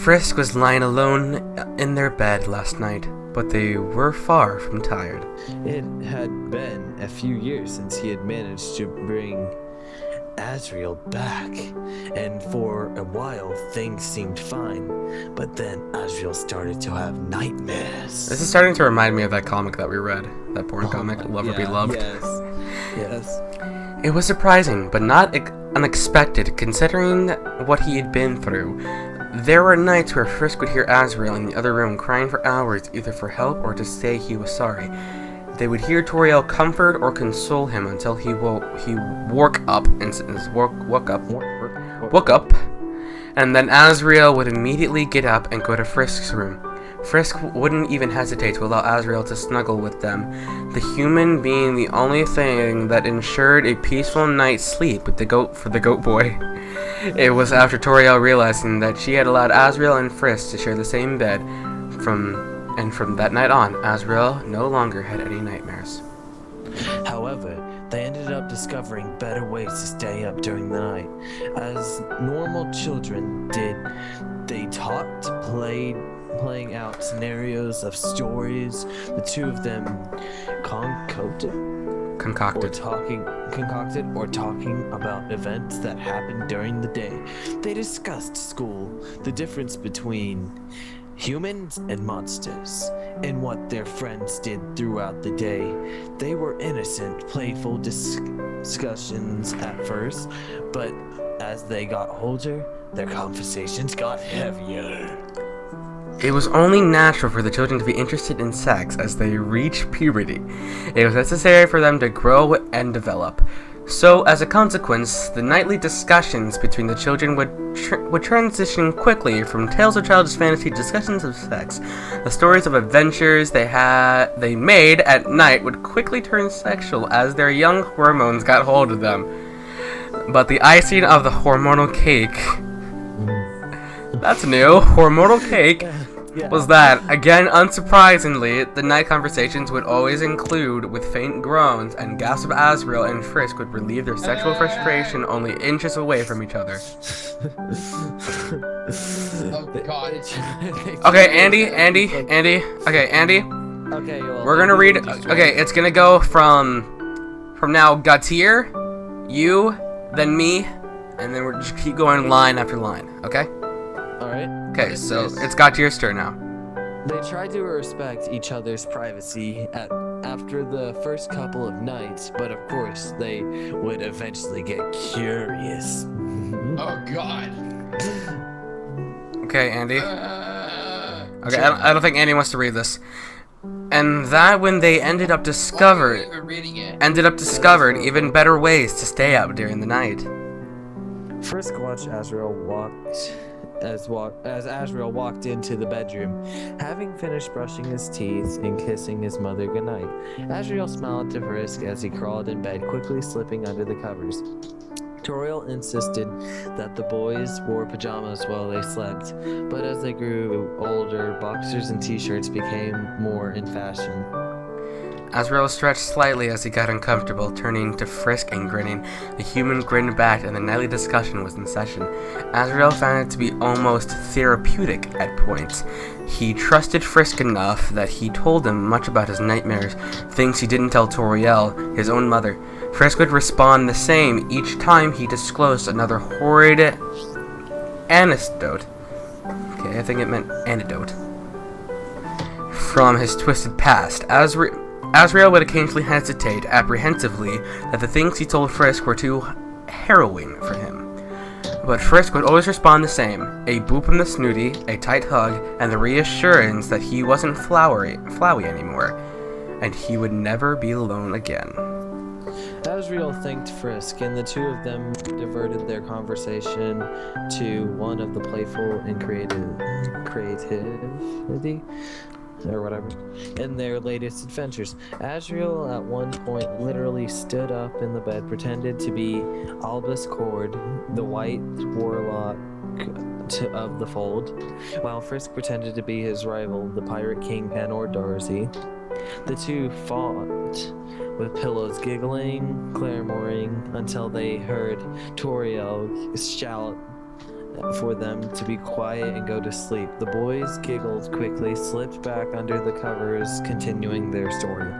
Frisk was lying alone in their bed last night, but they were far from tired. It had been a few years since he had managed to bring Azrael back, and for a while things seemed fine, but then Azrael started to have nightmares. This is starting to remind me of that comic that we read, that porn comic, Love or Be Loved. Yes. It was surprising, but not unexpected, considering what he had been through. There were nights where Frisk would hear Azrael in the other room crying for hours, either for help or to say he was sorry. They would hear Toriel comfort or console him until he woke up, and then Azrael would immediately get up and go to Frisk's room. Frisk wouldn't even hesitate to allow Azrael to snuggle with them, the human being the only thing that ensured a peaceful night's sleep with the goat boy. It was after Toriel realizing that she had allowed Azrael and Frisk to share the same bed, from that night on, Azrael no longer had any nightmares. However, they ended up discovering better ways to stay up during the night. As normal children did, they talked, playing out scenarios of stories. The two of them concocted or talking about events that happened during the day. They discussed school, the difference between humans and monsters, and what their friends did throughout the day. They were innocent, playful discussions at first, but as they got older, their conversations got heavier. It was only natural for the children to be interested in sex as they reached puberty. It was necessary for them to grow and develop. So, as a consequence, the nightly discussions between the children would transition quickly from tales of childish fantasy to discussions of sex. The stories of adventures they made at night would quickly turn sexual as their young hormones got hold of them. But the icing of the hormonal cake, that's new, hormonal cake, was that, again unsurprisingly, the night conversations would always include with faint groans and gasps of Azrael and Frisk would relieve their sexual frustration only inches away from each other. Oh god. Okay, Andy. Okay, Andy. Okay, well, We're gonna read. Okay, it's gonna go from now Gautier, you, then me, and then we'll just keep going line after line. Okay. Alright. Okay, so it's Gautier's turn now. They tried to respect each other's privacy after the first couple of nights, but of course they would eventually get curious. Oh god. Okay, Andy. Okay, I don't think Andy wants to read this. And that when they ended up discovered even better ways to stay up during the night. Frisk watched Azrael as Azrael walked into the bedroom, having finished brushing his teeth and kissing his mother goodnight. Azrael smiled to Frisk as he crawled in bed, quickly slipping under the covers. Toriel insisted that the boys wore pajamas while they slept, but as they grew older, boxers and t-shirts became more in fashion. Azrael stretched slightly as he got uncomfortable, turning to Frisk and grinning. The human grinned back and the nightly discussion was in session. Azrael found it to be almost therapeutic at points. He trusted Frisk enough that he told him much about his nightmares, things he didn't tell Toriel, his own mother. Frisk would respond the same each time he disclosed another horrid anecdote. Okay, I think it meant antidote. From his twisted past. Azrael would occasionally hesitate apprehensively that the things he told Frisk were too harrowing for him. But Frisk would always respond the same, a boop in the snooty, a tight hug, and the reassurance that he wasn't flowy anymore, and he would never be alone again. Azrael thanked Frisk, and the two of them diverted their conversation to one of the playful and creativity, or whatever, in their latest adventures. Azrael at one point literally stood up in the bed, pretended to be Albus Cord, the white warlock of the fold, while Frisk pretended to be his rival, the pirate king Panor Darcy. The two fought with pillows, giggling, clamoring, until they heard Toriel shout for them to be quiet and go to sleep. The boys giggled quickly, slipped back under the covers, continuing their story.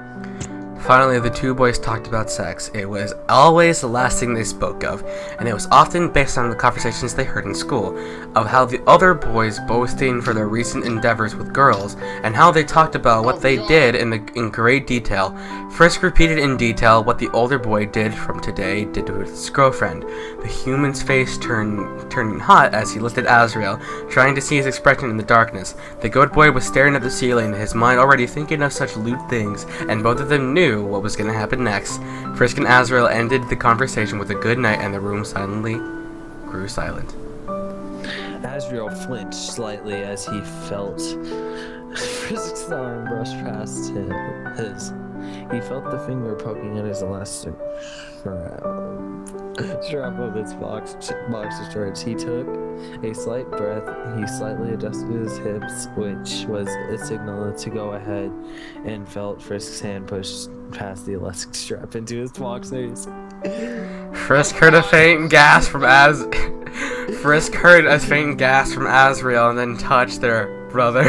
Finally, the two boys talked about sex. It was always the last thing they spoke of, and it was often based on the conversations they heard in school, of how the other boys boasting for their recent endeavors with girls, and how they talked about what they did in great detail. Frisk repeated in detail what the older boy did with his girlfriend. The human's face turning hot as he looked at Azrael, trying to see his expression in the darkness. The goat boy was staring at the ceiling, his mind already thinking of such lewd things, and both of them knew what was going to happen next. Frisk and Azrael ended the conversation with a good night, and the room suddenly grew silent. Azrael flinched slightly as he felt Frisk's arm brush past his. He felt the finger poking at his elastic strap of his boxer shorts. He took a slight breath. He slightly adjusted his hips, which was a signal to go ahead, and felt Frisk's hand push past the elastic strap into his boxers. Frisk heard a faint gasp from Azrael and then touched their brother.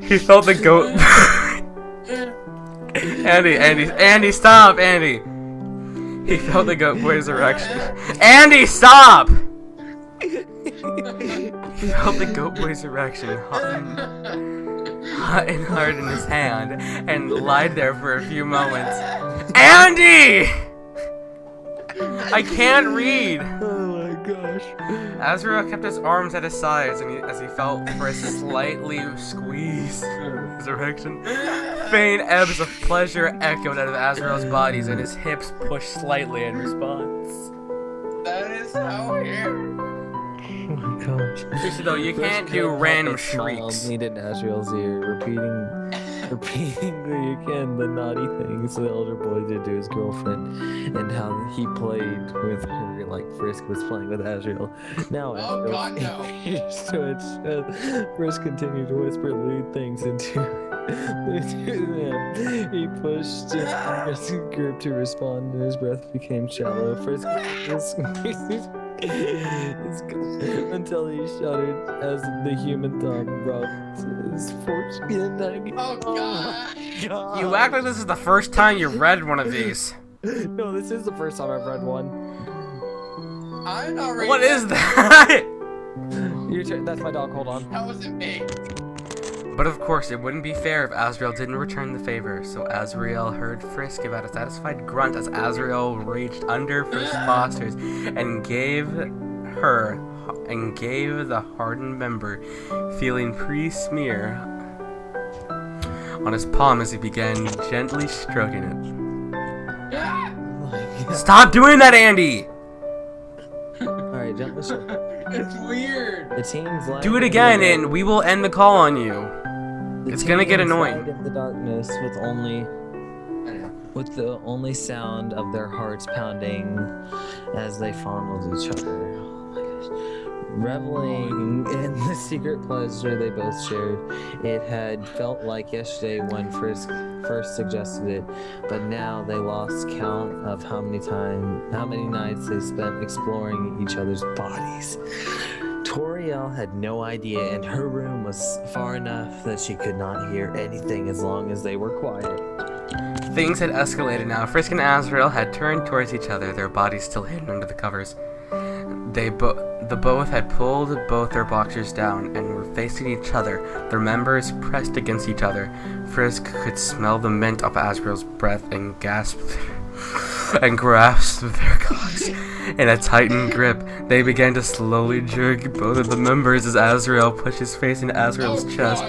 He felt the goat. Andy, stop, Andy. He felt the goat boy's erection. Andy, stop! He felt the goat boy's erection hot and hard in his hand and lied there for a few moments. Andy! I can't read. Oh my gosh. Azrael kept his arms at his sides as he felt Frisk slightly squeeze his erection. Faint ebbs of pleasure echoed out of Azrael's bodies, and his hips pushed slightly in response. That is so weird. Oh my gosh. Seriously though, you can't do random shrieks. Needed in Azrael's ear, repeating again the naughty things the elder boy did to his girlfriend, and how he played with her like Frisk was playing with Azrael. Now God, no. Frisk continued to whisper lewd things into them. He pushed his grip to respond, and his breath became shallow. Frisk until he shuddered as the human thumb rubbed his foreskin. Oh God. You act like this is the first time you read one of these. No, this is the first time I've read one. I'm not ready. What is that? That's my dog, hold on. That wasn't me. But of course, it wouldn't be fair if Azrael didn't return the favor, so Azrael heard Frisk give out a satisfied grunt as Azrael reached under Frisk's boxers and gave the hardened member, feeling pre-smear on his palm as he began gently stroking it. Ah! Stop doing that, Andy! Alright, gently stroke. It's weird. The teens lied Do it in again, the- and we will end the call on you. the It's gonna get teens annoying. lied in the darkness with the only sound of their hearts pounding as they fondled each other. Oh my gosh. Reveling in the secret pleasure they both shared, it had felt like yesterday when Frisk first suggested it, but now they lost count of how many nights they spent exploring each other's bodies. Toriel had no idea, and her room was far enough that she could not hear anything as long as they were quiet. Things had escalated now. Frisk and Azrael had turned towards each other, their bodies still hidden under the covers. The both had pulled both their boxers down and were facing each other, their members pressed against each other. Frisk could smell the mint of Azrael's breath and grasped their cocks in a tightened grip. They began to slowly jerk both of the members as Azrael pushed his face into Azrael's chest.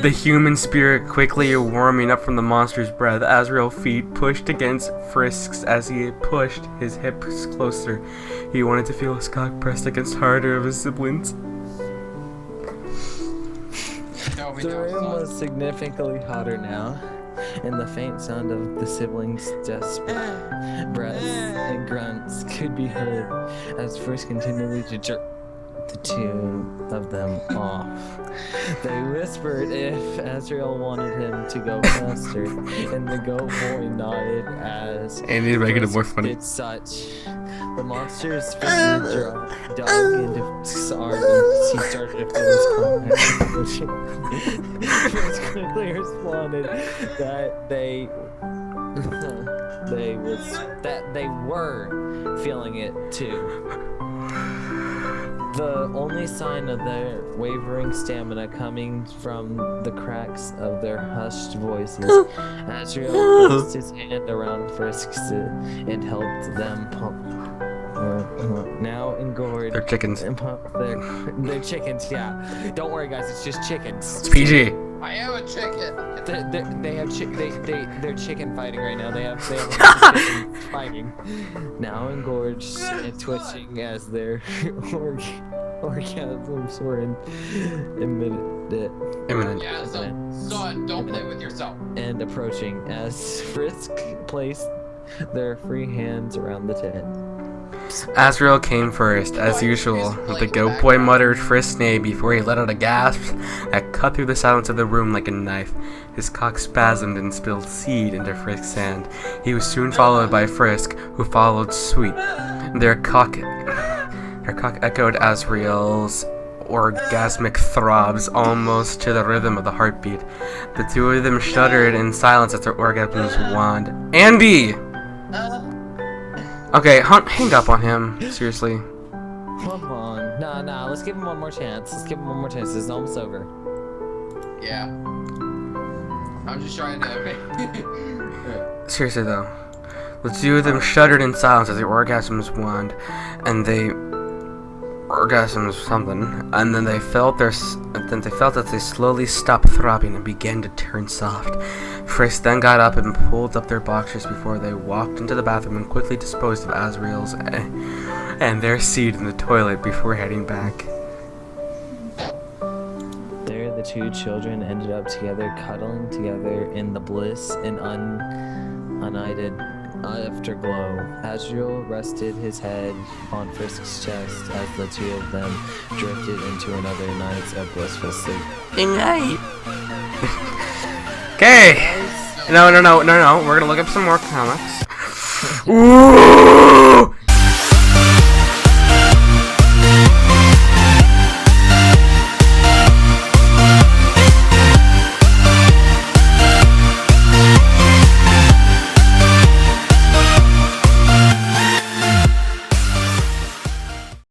The human spirit quickly warming up from the monster's breath. Azrael's feet pushed against Frisk's as he pushed his hips closer. He wanted to feel his cock pressed against harder of his siblings. The room was significantly hotter now, and the faint sound of the siblings' desperate breaths and grunts could be heard as Frisk continued to jerk the two of them off. They whispered if Azrael wanted him to go faster, and the goat boy nodded as And he's making it more Frisk funny. did such. The monster's finger dug into Frisk's arm, and he started to feel his crying. Frisk quickly responded that they were feeling it too. The only sign of their wavering stamina coming from the cracks of their hushed voices. Azrael placed his hand around Frisk's and helped them pump. Now engorged. They're chickens. And pump their chickens, yeah. Don't worry, guys, it's just chickens. It's PG. I am a chicken. They're chicken fighting right now. They have chickens fighting. Now engorged and twitching as their orgasms were Imminent. Yeah, son, don't play with yourself. and approaching as Frisk placed their free hands around the tent. Azrael came first, as usual. The goat boy muttered Frisk's name before he let out a gasp that cut through the silence of the room like a knife. His cock spasmed and spilled seed into Frisk's hand. He was soon followed by Frisk, who followed Sweet. Their cock echoed Azrael's orgasmic throbs almost to the rhythm of the heartbeat. The two of them shuddered in silence as their orgasms waned. Andy! Okay, hang up on him. Seriously. Come on. Nah, let's give him one more chance. It's almost over. Yeah. I'm just trying to. Seriously though. The two of them shuddered in silence as their orgasms waned, and they orgasms something, and then they felt that they slowly stopped throbbing and began to turn soft. Frisk then got up and pulled up their boxers before they walked into the bathroom and quickly disposed of Azrael's and their seed in the toilet before heading back. There, the two children ended up together, cuddling together in the bliss and united afterglow. Azrael rested his head on Frisk's chest as the two of them drifted into another night of blissful sleep. Good night. Okay. No. We're gonna look up some more comics. Ooh!